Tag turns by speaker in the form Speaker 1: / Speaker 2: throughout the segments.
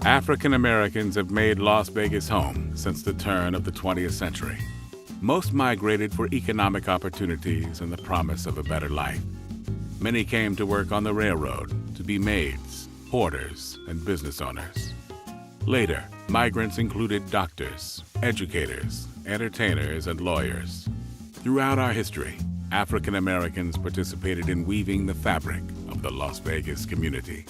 Speaker 1: African Americans have made Las Vegas home since the turn of the 20th century. Most migrated for economic opportunities and the promise of a better life. Many came to work on the railroad, to be maids, porters, and business owners. Later, migrants included doctors, educators, entertainers, and lawyers. Throughout our history, African Americans participated in weaving the fabric of the Las Vegas community.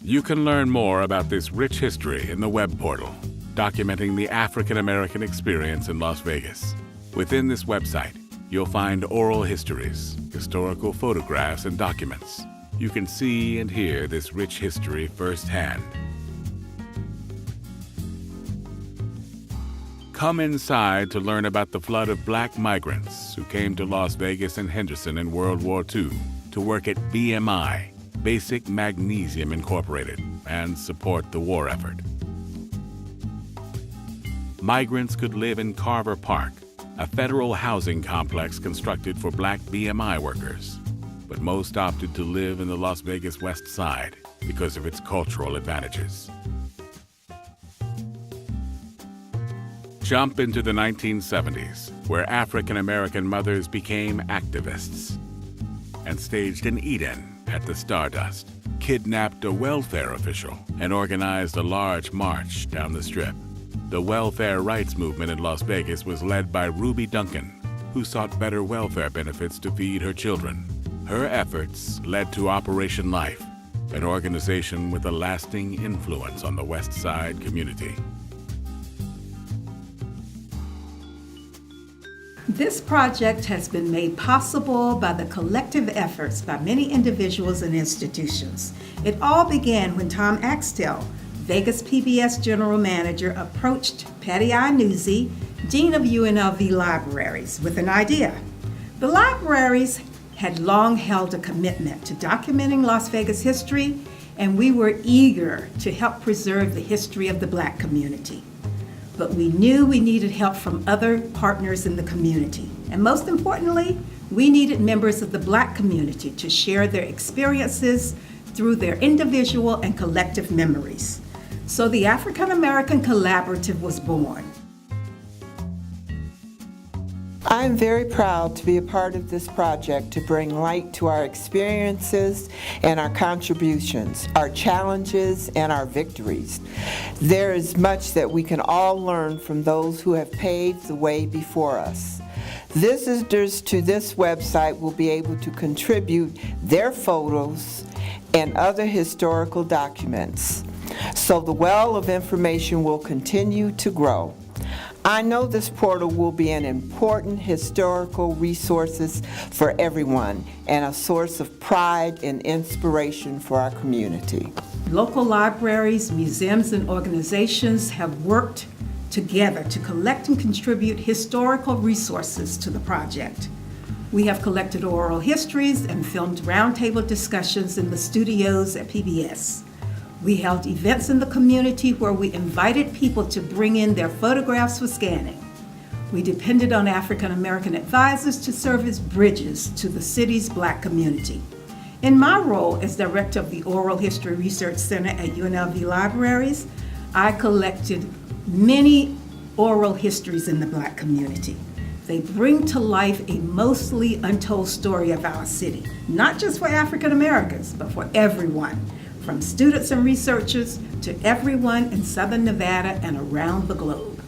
Speaker 1: You can learn more about this rich history in the web portal, documenting the African American experience in Las Vegas. Within this website, you'll find oral histories, historical photographs, and documents. You can see and hear this rich history firsthand. Come inside to learn about the flood of Black migrants who came to Las Vegas and Henderson in World War II to work at BMI, Basic Magnesium Incorporated, and support the war effort. Migrants could live in Carver Park, a federal housing complex constructed for Black BMI workers, but most opted to live in the Las Vegas West Side because of its cultural advantages. Jump into the 1970s, where African American mothers became activists and staged an eat-in at the Stardust, kidnapped a welfare official, and organized a large march down the Strip. The welfare rights movement in Las Vegas was led by Ruby Duncan, who sought better welfare benefits to feed her children. Her efforts led to Operation Life, an organization with a lasting influence on the West Side community.
Speaker 2: This project has been made possible by the collective efforts by many individuals and institutions. It all began when Tom Axtell, Vegas PBS General Manager, approached Patty I. Nuzzi, Dean of UNLV Libraries, with an idea. The libraries had long held a commitment to documenting Las Vegas history, and we were eager to help preserve the history of the Black community. But we knew we needed help from other partners in the community. And most importantly, we needed members of the Black community to share their experiences through their individual and collective memories. So the African American Collaborative was born.
Speaker 3: I am very proud to be a part of this project to bring light to our experiences and our contributions, our challenges and our victories. There is much that we can all learn from those who have paved the way before us. Visitors to this website will be able to contribute their photos and other historical documents, so the well of information will continue to grow. I know this portal will be an important historical resources for everyone and a source of pride and inspiration for our community.
Speaker 2: Local libraries, museums, and organizations have worked together to collect and contribute historical resources to the project. We have collected oral histories and filmed roundtable discussions in the studios at PBS. We held events in the community where we invited people to bring in their photographs for scanning. We depended on African American advisors to serve as bridges to the city's Black community. In my role as director of the Oral History Research Center at UNLV Libraries, I collected many oral histories in the Black community. They bring to life a mostly untold story of our city, not just for African Americans, but for everyone, from students and researchers to everyone in Southern Nevada and around the globe.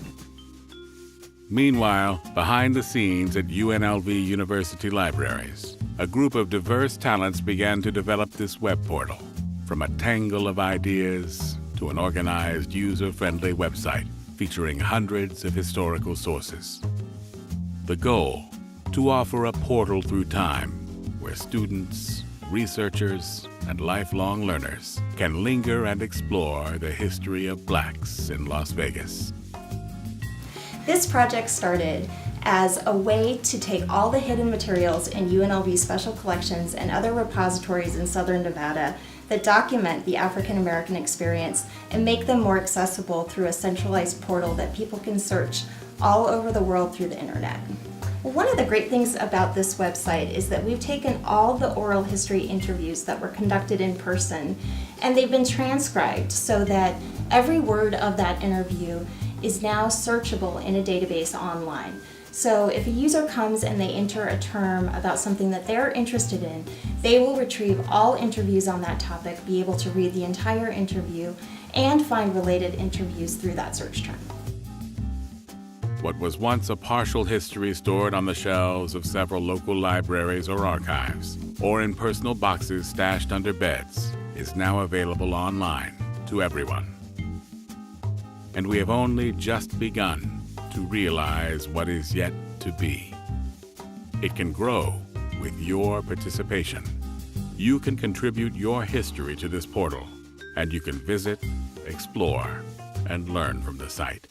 Speaker 1: Meanwhile, behind the scenes at UNLV University Libraries, a group of diverse talents began to develop this web portal, from a tangle of ideas to an organized, user-friendly website featuring hundreds of historical sources. The goal, to offer a portal through time where students, researchers, and lifelong learners can linger and explore the history of Blacks in Las Vegas.
Speaker 4: This project started as a way to take all the hidden materials in UNLV special collections and other repositories in Southern Nevada that document the African American experience and make them more accessible through a centralized portal that people can search all over the world through the internet. Well, one of the great things about this website is that we've taken all the oral history interviews that were conducted in person, and they've been transcribed so that every word of that interview is now searchable in a database online. So if a user comes and they enter a term about something that they're interested in, they will retrieve all interviews on that topic, be able to read the entire interview, and find related interviews through that search term.
Speaker 1: What was once a partial history stored on the shelves of several local libraries or archives, or in personal boxes stashed under beds, is now available online to everyone. And we have only just begun to realize what is yet to be. It can grow with your participation. You can contribute your history to this portal, and you can visit, explore, and learn from the site.